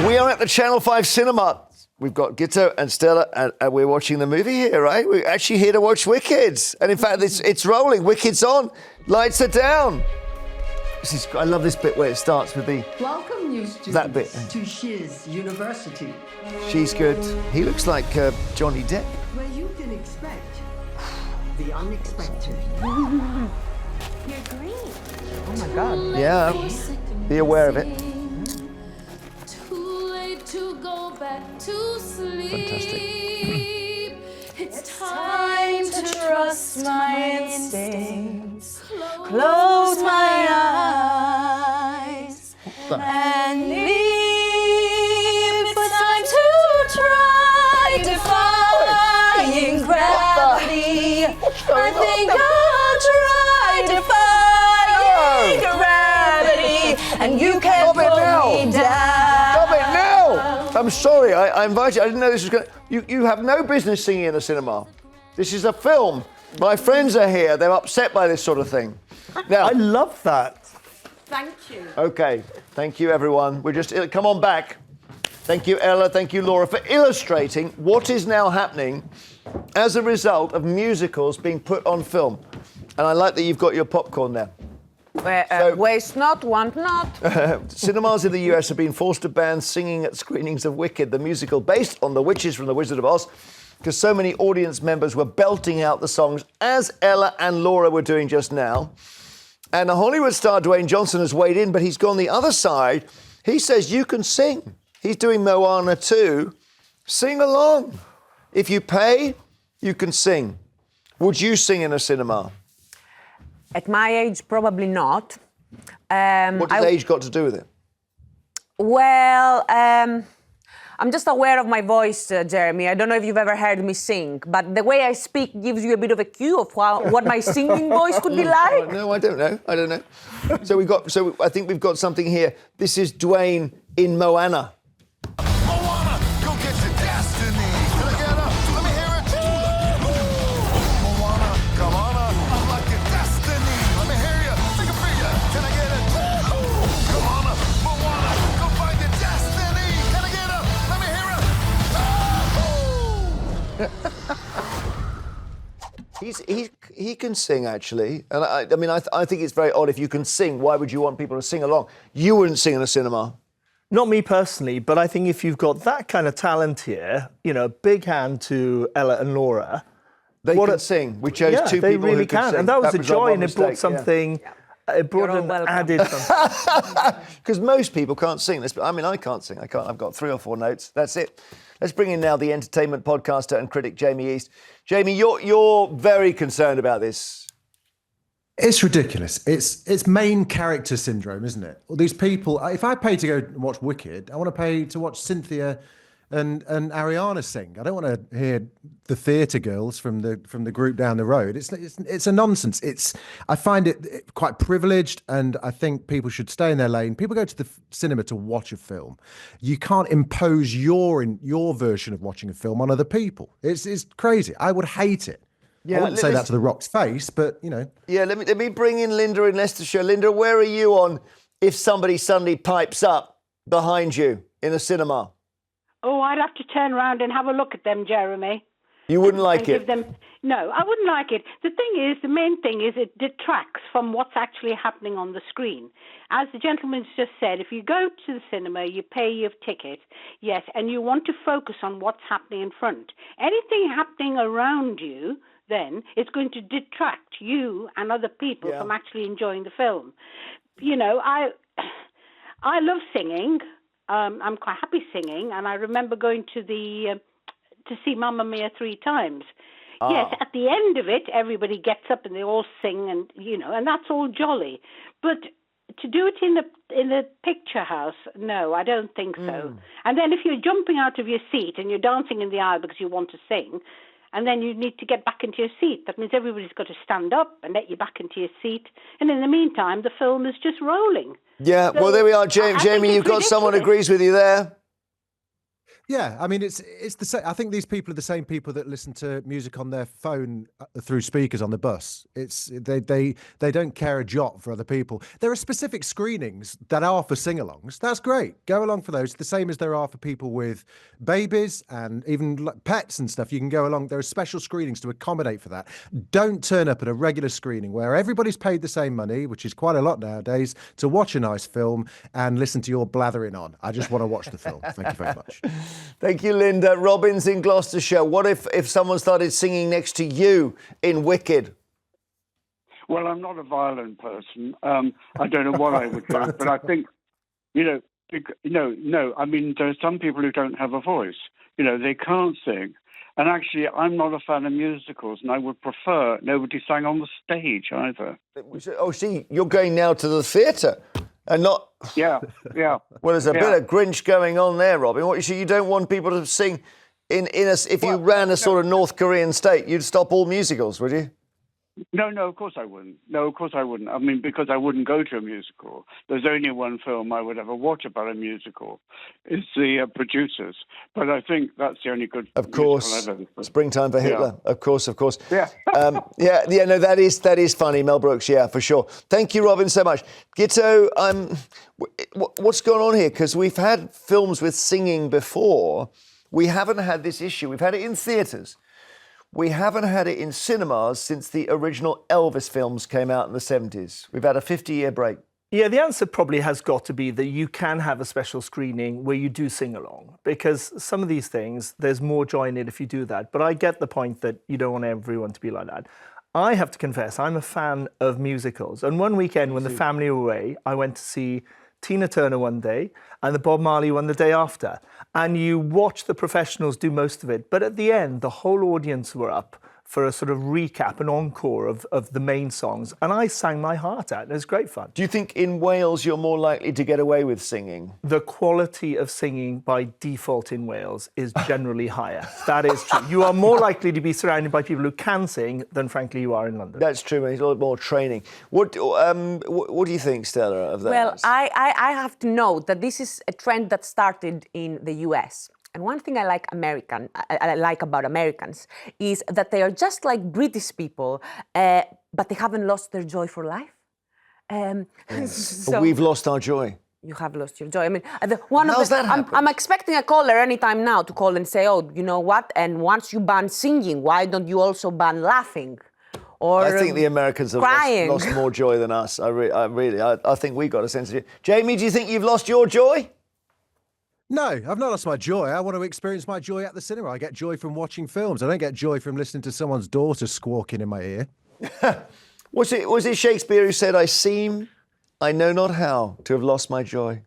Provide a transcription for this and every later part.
We are at the Channel 5 cinema. We've got Guto and Stella, and we're watching the movie here, right? We're actually here to watch Wicked. And in fact, it's rolling. Wicked's on. Lights are down. I love this bit where it starts with the... Welcome, new students, that bit. to Shiz University. She's good. He looks like Johnny Depp. Where you can expect the unexpected. You're green. Oh my God. Yeah. Be aware of it. Too late to go back to sleep. Fantastic. It's time to trust my instincts. Close my eyes and leave. It's time to try defying gravity. I think I'll try defying gravity, and you can't pull me down. Stop it now! I'm sorry, I invited you. I didn't know this was going to... You have no business singing in a cinema. This is a film. My friends are here. They're upset by this sort of thing. Now, I love that. Thank you. okay, thank you, everyone. We're just... Come on back. Thank you, Ella. Thank you, Laura, for illustrating what is now happening as a result of musicals being put on film. And I like that you've got your popcorn there. Waste not, want not. Cinemas in the US have been forced to ban singing at screenings of Wicked, the musical based on the witches from The Wizard of Oz, because so many audience members were belting out the songs, as Ella and Laura were doing just now. And the Hollywood star Dwayne Johnson has weighed in, but he's gone the other side. He says you can sing. He's doing Moana 2. Sing along. If you pay, you can sing. Would you sing in a cinema? At my age, probably not. What does age got to do with it? Well, I'm just aware of my voice, Jeremy. I don't know if you've ever heard me sing, but the way I speak gives you a bit of a cue of what my singing voice could be like. No, I don't know. So I think we've got something here. This is Dwayne in Moana. Moana, go get your destiny. Can I get up? Let me hear it. Moana, come on up. I'm like your destiny. Let me hear you. Take a figure. Can I get it? Come on up. Moana, go find your destiny. Can I get up? Let me hear it. He can sing, actually. And I think it's very odd if you can sing. Why would you want people to sing along? You wouldn't sing in a cinema. Not me personally, but I think if you've got that kind of talent here, big hand to Ella and Laura. They can sing. We chose two they people really who can can. sing. And that was a our joy, one and it brought mistake, something. It brought You're all an welcome. added something. Because most people can't sing. I can't sing. I've got 3 or 4 notes. That's it. Let's bring in now the entertainment podcaster and critic, Jamie East. Jamie, you're very concerned about this. It's ridiculous. It's main character syndrome, isn't it? All these people. If I pay to go and watch Wicked, I want to pay to watch Cynthia and Ariana sing. I don't want to hear the theatre girls from the group down the road. It's a nonsense. I find it quite privileged, and I think people should stay in their lane. People go to the cinema to watch a film. You can't impose your version of watching a film on other people. It's crazy. I would hate it. Yeah, I wouldn't say that to The Rock's face, but Yeah, let me bring in Linda in Leicestershire. Linda, where are you on if somebody suddenly pipes up behind you in a cinema? Oh, I'd have to turn around and have a look at them, Jeremy. You wouldn't like it? No, I wouldn't like it. The main thing is it detracts from what's actually happening on the screen. As the gentleman's just said, if you go to the cinema, you pay your ticket, yes, and you want to focus on what's happening in front. Anything happening around you, then it's going to detract you and other people from actually enjoying the film. I love singing. I'm quite happy singing, and I remember going to see Mamma Mia 3 times. Oh. Yes, at the end of it, everybody gets up and they all sing, and and that's all jolly. But to do it in the picture house, no, I don't think so. And then if you're jumping out of your seat and you're dancing in the aisle because you want to sing, and then you need to get back into your seat. That means everybody's got to stand up and let you back into your seat. And in the meantime, the film is just rolling. Yeah, so, well, there we are, Jamie. You've got someone who agrees with you there. Yeah, I mean, it's the same. I think these people are the same people that listen to music on their phone through speakers on the bus. It's they don't care a jot for other people. There are specific screenings that are for sing-alongs. That's great. Go along for those. The same as there are for people with babies and even pets and stuff. You can go along. There are special screenings to accommodate for that. Don't turn up at a regular screening where everybody's paid the same money, which is quite a lot nowadays, to watch a nice film and listen to your blathering on. I just want to watch the film. Thank you very much. Thank you, Linda. Robin's in Gloucestershire. What if someone started singing next to you in Wicked? Well, I'm not a violent person. I don't know what I would do, but I think, no. I mean, there are some people who don't have a voice. They can't sing. And actually, I'm not a fan of musicals, and I would prefer nobody sang on the stage either. Oh, see, you're going now to the theatre and not... Yeah. Well, there's a bit of Grinch going on there, Robin. What, you don't want people to sing if you ran a sort of North Korean state, you'd stop all musicals, would you? No, of course I wouldn't. I mean, because I wouldn't go to a musical. There's only one film I would ever watch about a musical. It's The Producers. But I think that's the only good Of course. musical I've ever seen. Springtime for Hitler. Yeah. Of course. Yeah. No, that is funny, Mel Brooks, yeah, for sure. Thank you, Robin, so much. Guto, what's going on here? Because we've had films with singing before. We haven't had this issue. We've had it in theatres. We haven't had it in cinemas since the original Elvis films came out in the 70s. We've had a 50-year break. Yeah, the answer probably has got to be that you can have a special screening where you do sing along, because some of these things, there's more joy in it if you do that. But I get the point that you don't want everyone to be like that. I have to confess, I'm a fan of musicals. And one weekend when the family were away, I went to see Tina Turner one day and the Bob Marley one the day after. And you watch the professionals do most of it. But at the end, the whole audience were up for a sort of recap, an encore of the main songs. And I sang my heart out. It was great fun. Do you think in Wales you're more likely to get away with singing? The quality of singing by default in Wales is generally higher. That is true. You are more likely to be surrounded by people who can sing than, frankly, you are in London. That's true. There's a lot more training. What do you think, Stella, of that? Well, I have to note that this is a trend that started in the US. And one thing I like about Americans is that they are just like British people, but they haven't lost their joy for life. But we've lost our joy. You have lost your joy. I mean, I'm expecting a caller anytime now to call and say, "Oh, you know what? And once you ban singing, why don't you also ban laughing?" Or I think the Americans have lost more joy than us. I think we got a sense of it. Jamie, do you think you've lost your joy? No, I've not lost my joy. I want to experience my joy at the cinema. I get joy from watching films. I don't get joy from listening to someone's daughter squawking in my ear. Was it Shakespeare who said, I know not how to have lost my joy?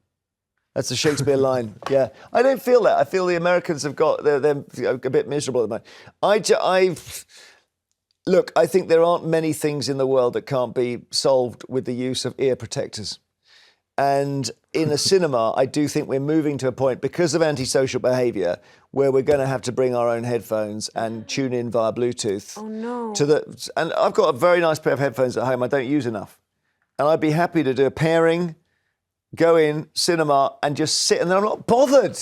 That's a Shakespeare line. Yeah. I don't feel that. I feel the Americans have they're a bit miserable at the moment. Look, I think there aren't many things in the world that can't be solved with the use of ear protectors. And in a cinema, I do think we're moving to a point, because of antisocial behaviour, where we're going to have to bring our own headphones and tune in via Bluetooth. Oh, no. And I've got a very nice pair of headphones at home I don't use enough. And I'd be happy to do a pairing, go in, cinema, and just sit, and then I'm not bothered.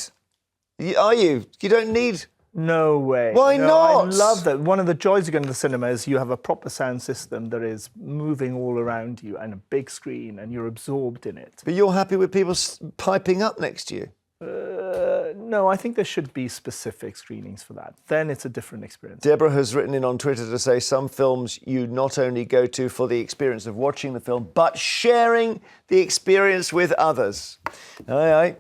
Are you? You don't need... No way. Why not? I love that. One of the joys of going to the cinema is you have a proper sound system that is moving all around you and a big screen, and you're absorbed in it. But you're happy with people piping up next to you? No, I think there should be specific screenings for that. Then it's a different experience. Deborah has written in on Twitter to say some films you not only go to for the experience of watching the film, but sharing the experience with others. Aye.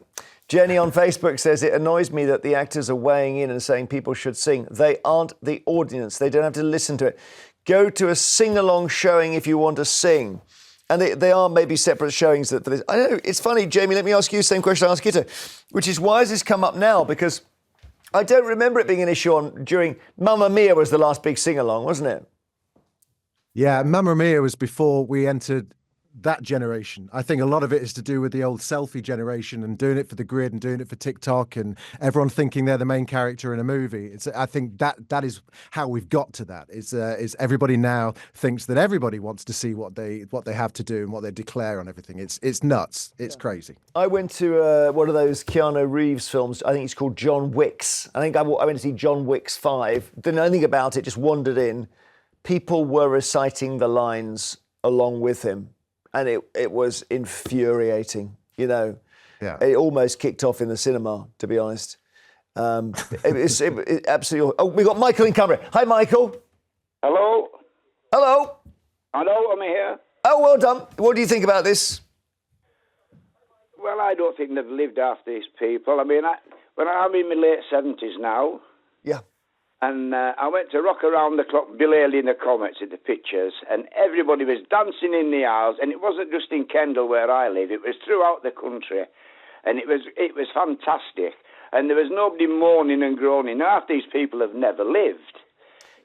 Jenny on Facebook says, it annoys me that the actors are weighing in and saying people should sing. They aren't the audience. They don't have to listen to it. Go to a sing-along showing if you want to sing. And they are maybe separate showings for this. I don't know. It's funny, Jamie, let me ask you the same question I asked Guto, which is, why has this come up now? Because I don't remember it being an issue during Mamma Mia was the last big sing-along, wasn't it? Yeah, Mamma Mia was before we entered that generation. I think a lot of it is to do with the old selfie generation and doing it for the grid and doing it for TikTok and everyone thinking they're the main character in a movie. I think that is how we've got to that. Is everybody now thinks that everybody wants to see what they have to do and what they declare on everything. It's nuts. It's crazy. I went to one of those Keanu Reeves films. I think it's called John Wick's. I went to see John Wick's 5. Didn't know anything about it. Just wandered in. People were reciting the lines along with him. And it was infuriating, you know. Yeah. It almost kicked off in the cinema, to be honest. It absolutely. Oh, we got Michael in Cumbria. Hi, Michael. Hello? Hello. Hello, am I here? Oh, well done. What do you think about this? Well, I don't think they've lived half these people. I mean, I'm in my late 70s now. Yeah. And I went to Rock Around the Clock, Bill Haley in the Comets at the pictures, and everybody was dancing in the aisles, and it wasn't just in Kendal where I live, it was throughout the country, and it was fantastic, and there was nobody moaning and groaning. Half these people have never lived.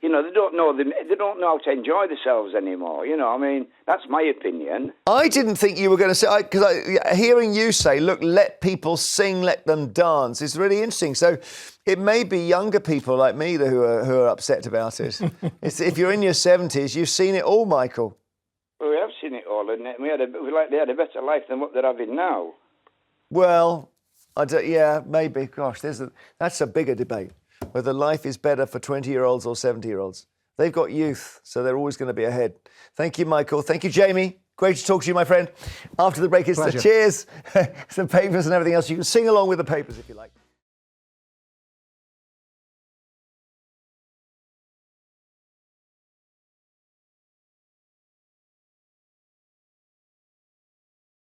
You know, they don't know how to enjoy themselves anymore. You know, I mean, that's my opinion. I didn't think you were going to say, because hearing you say, look, let people sing, let them dance, is really interesting. So it may be younger people like me who are upset about it. If you're in your 70s, you've seen it all, Michael. Well, we have seen it all, and they had a better life than what they're having now. Well, maybe. Gosh, that's a bigger debate. Whether life is better for 20-year-olds or 70-year-olds. They've got youth, so they're always going to be ahead. Thank you, Michael. Thank you, Jamie. Great to talk to you, my friend. After the break, it's the cheers, some papers and everything else. You can sing along with the papers if you like.